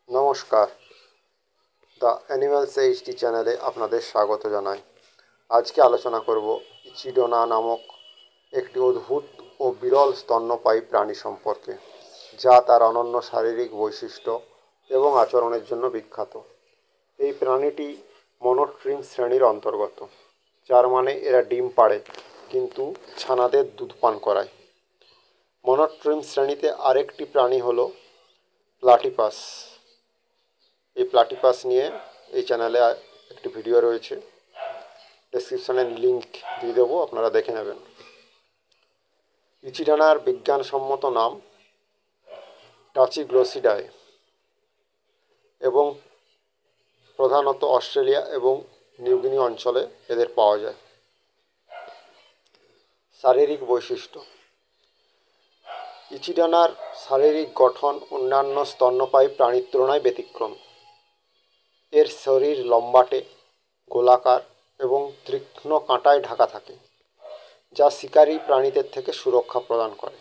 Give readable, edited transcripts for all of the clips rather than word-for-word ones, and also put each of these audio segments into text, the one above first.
নমস্কার, the animals HD চ্যানেলে আপনাদের স্বাগত জানাই। আজকে আলোচনা করব ইচিডোনা নামক একটি অদ্ভুত ও বিরল স্তন্যপায়ী প্রাণী সম্পর্কে, যা তার অনন্য শারীরিক বৈশিষ্ট্য এবং আচরণের জন্য বিখ্যাত। এই প্রাণীটি মনোট্রিম শ্রেণীর অন্তর্গত, যার মানে এরা ডিম পাড়ে কিন্তু ছানাদের দুধ পান করায়। মনোট্রিম শ্রেণীতে আরেকটি প্রাণী হলো প্লাটিপাস। এই প্লাটিপাস নিয়ে এই চ্যানেলে একটি ভিডিও রয়েছে, ডেসক্রিপশনে লিঙ্ক দিয়ে দেবো, আপনারা দেখে নেবেন। ইচিডোনার বিজ্ঞানসম্মত নাম টাচিগ্লোসিডাe এবং প্রধানত অস্ট্রেলিয়া এবং নিউগিনি অঞ্চলে এদের পাওয়া যায়। শারীরিক বৈশিষ্ট্য: ইচিডোনার শারীরিক গঠন অন্যান্য স্তন্যপায়ী প্রাণীর তুলনায় ব্যতিক্রম। এর শরীর লম্বাটে, গোলাকার এবং তীক্ষ্ণ কাঁটায় ঢাকা থাকে, যা শিকারী প্রাণীদের থেকে সুরক্ষা প্রদান করে।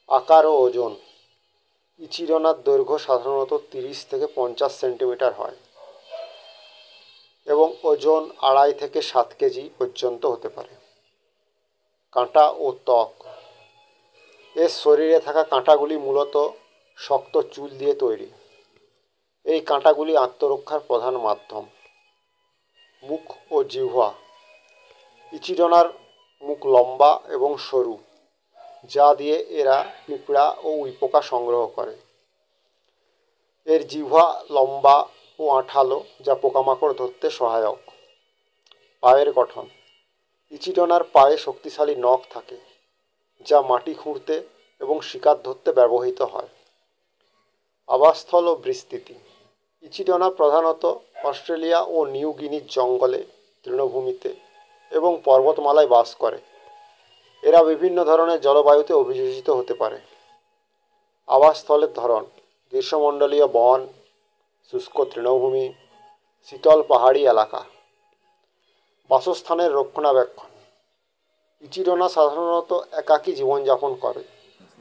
আকার ও ওজন: ইচিডোনার দৈর্ঘ্য সাধারণত 30 থেকে 50 সেন্টিমিটার হয় এবং ওজন 2.5 থেকে 7 কেজি পর্যন্ত হতে পারে। কাঁটা ও ত্বক: এর শরীরে থাকা কাঁটাগুলি মূলত শক্ত চুল দিয়ে তৈরি। এই কাঁটাগুলি আত্মরক্ষার প্রধান মাধ্যম। মুখ ও জিহ্বা: ইচিডোনার মুখ লম্বা এবং সরু, যা দিয়ে এরা পিঁপড়া ও উইপোকা সংগ্রহ করে। এর জিহ্বা লম্বা ও আঠালো, যা পোকামাকড় ধরতে সহায়ক। পায়ের গঠন: ইচিডোনার পায়ে শক্তিশালী নখ থাকে, যা মাটি খুঁড়তে এবং শিকার ধরতে ব্যবহৃত হয়। আবাসস্থল ও বিস্তৃতি: ইচিডোনা প্রধানত অস্ট্রেলিয়া ও নিউ গিনির জঙ্গলে, তৃণভূমিতে এবং পর্বতমালায় বাস করে। এরা বিভিন্ন ধরনের জলবায়ুতে অভিযোজিত হতে পারে। আবাসস্থলের ধরন: গ্রীষ্মমণ্ডলীয় বন, শুষ্ক তৃণভূমি, শীতল পাহাড়ি এলাকা। বাসস্থানের রক্ষণাবেক্ষণ: ইচিডোনা সাধারণত একাকী জীবনযাপন করে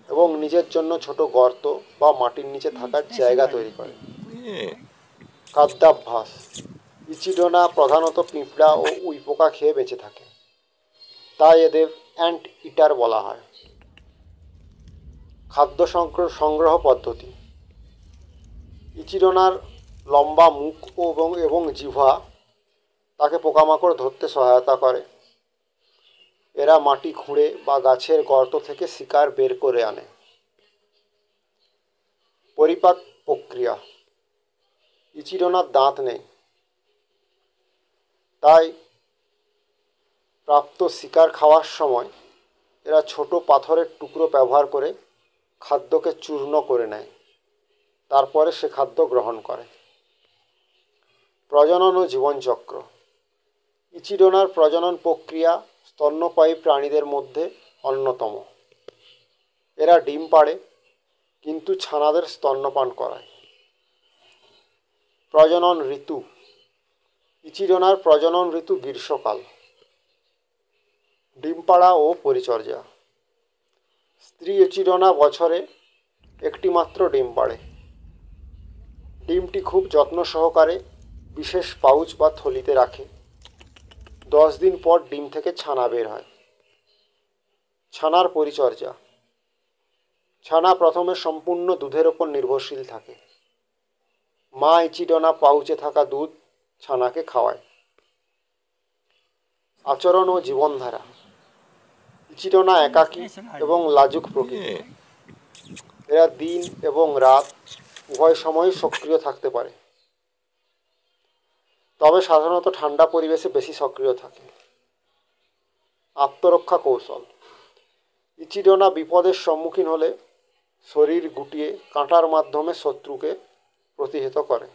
এবং নিজের জন্য ছোট গর্ত বা মাটির নিচে থাকার জায়গা তৈরি করে। খাদ্যাভ্যাস: ইচিডোনা প্রধানত পিঁপড়া ও উইপোকা খেয়ে বেঁচে থাকে, তাই এদের অ্যান্ট ইটার বলা হয়। খাদ্য সংগ্রহ পদ্ধতি: ইচিডোনার লম্বা মুখ এবং জিহ্বা তাকে পোকামাকড় ধরতে সহায়তা করে। এরা মাটি খুঁড়ে বা গাছের গর্ত থেকে শিকার বের করে আনে। পরিপাক প্রক্রিয়া: ইচিডোনার দাঁত নেই, তাই প্রাপ্ত শিকার খাওয়ার সময় এরা ছোট পাথরের টুকরো ব্যবহার করে খাদ্যকে চূর্ণ করে নেয়, তারপরে সে খাদ্য গ্রহণ করে। প্রজনন ও জীবনচক্র: ইচিডোনার প্রজনন প্রক্রিয়া স্তন্যপায়ী প্রাণীদের মধ্যে অন্যতম। এরা ডিম পাড়ে কিন্তু ছানাদের স্তন্যপান করায়। প্রজনন ঋতু: ইচিডোনার প্রজনন ঋতু গ্রীষ্মকাল। ডিম পাড়া ও পরিচর্যা: স্ত্রী ইচিডোনা বছরে একটি মাত্র ডিম পাড়ে। ডিমটি খুব যত্ন সহকারে বিশেষ পাউচ বা থলিতে রাখে। 10 দিন পর ডিম থেকে ছানা বের হয়। ছানার পরিচর্যা: ছানা প্রথমে সম্পূর্ণ দুধের ওপর নির্ভরশীল থাকে। মা ইচিডোনা পাউচে থাকা দুধ ছানাকে খাওয়ায়। আচরণ ও জীবনধারা: ইচিডোনা একাকী এবং লাজুক প্রকৃতির। এরা দিন এবং রাত উভয় সময়ই সক্রিয় থাকতে পারে, তবে সাধারণত ঠান্ডা পরিবেশে বেশি সক্রিয় থাকে। আত্মরক্ষা কৌশল: ইচিডোনা বিপদের সম্মুখীন হলে শরীর গুটিয়ে কাঁটার মাধ্যমে শত্রুকে প্রতিহত করে।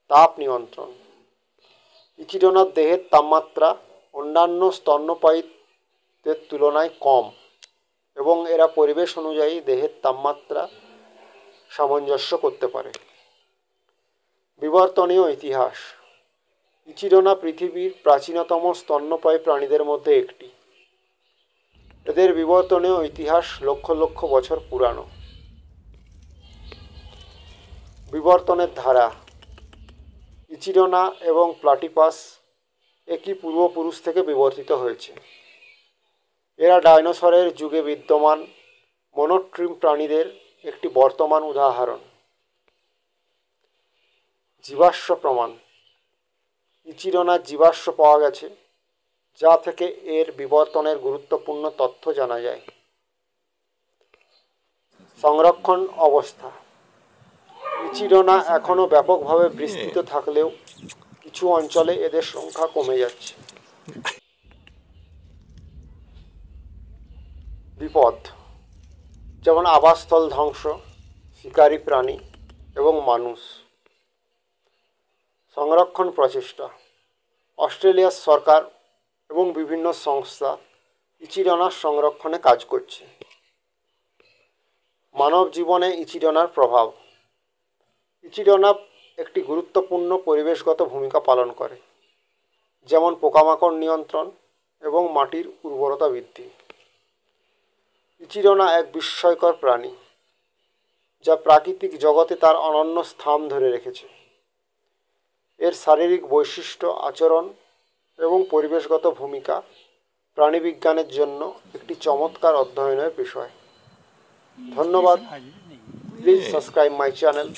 তাপ নিয়ন্ত্রণ: ইচিডোনার দেহের তাপমাত্রা অন্যান্য স্তন্যপায়ীদের তুলনায় কম এবং এরা পরিবেশ অনুযায়ী দেহের তাপমাত্রা সামঞ্জস্য করতে পারে। বিবর্তনীয় ইতিহাস: ইচিডোনা পৃথিবীর প্রাচীনতম স্তন্যপায়ী প্রাণীদের মধ্যে একটি। এদের বিবর্তনীয় ইতিহাস লক্ষ লক্ষ বছর পুরানো। বিবর্তনের ধারা। ইচিডনা এবং প্লাটিপাস একই পূর্বপুরুষ থেকে বিবর্তিত হয়েছে। এরা ডাইনোসরের যুগে বিদ্যমান মনোট্রিম প্রাণীদের একটি বর্তমান উদাহরণ। জীবাশ্ম প্রমাণ। ইচিডনার জীবাশ্ম পাওয়া গেছে, যা থেকে এর বিবর্তনের গুরুত্বপূর্ণ তথ্য জানা যায়। সংরক্ষণ অবস্থা। ইচিডনা এখনও ব্যাপকভাবে বিস্তৃত থাকলেও কিছু অঞ্চলে এদের সংখ্যা কমে যাচ্ছে। বিপদ, যেমন আবাসস্থল ধ্বংস, শিকারী প্রাণী এবং মানুষ। সংরক্ষণ প্রচেষ্টা। অস্ট্রেলিয়ার সরকার এবং বিভিন্ন সংস্থা ইচিডনার সংরক্ষণে কাজ করছে। মানব জীবনে ইচিডনার প্রভাব। ইচিডনা একটি গুরুত্বপূর্ণ পরিবেশগত ভূমিকা পালন করে, যেমন পোকামাকড় নিয়ন্ত্রণ এবং মাটির উর্বরতা বৃদ্ধি। ইচিডনা এক বিস্ময়কর প্রাণী, যা প্রাকৃতিক জগতে তার অনন্য স্থান ধরে রেখেছে। এর শারীরিক বৈশিষ্ট্য, আচরণ এবং পরিবেশগত ভূমিকা প্রাণীবিজ্ঞানের জন্য একটি চমৎকার অধ্যয়নের বিষয়। ধন্যবাদ। Please subscribe my channel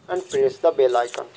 and press the bell icon.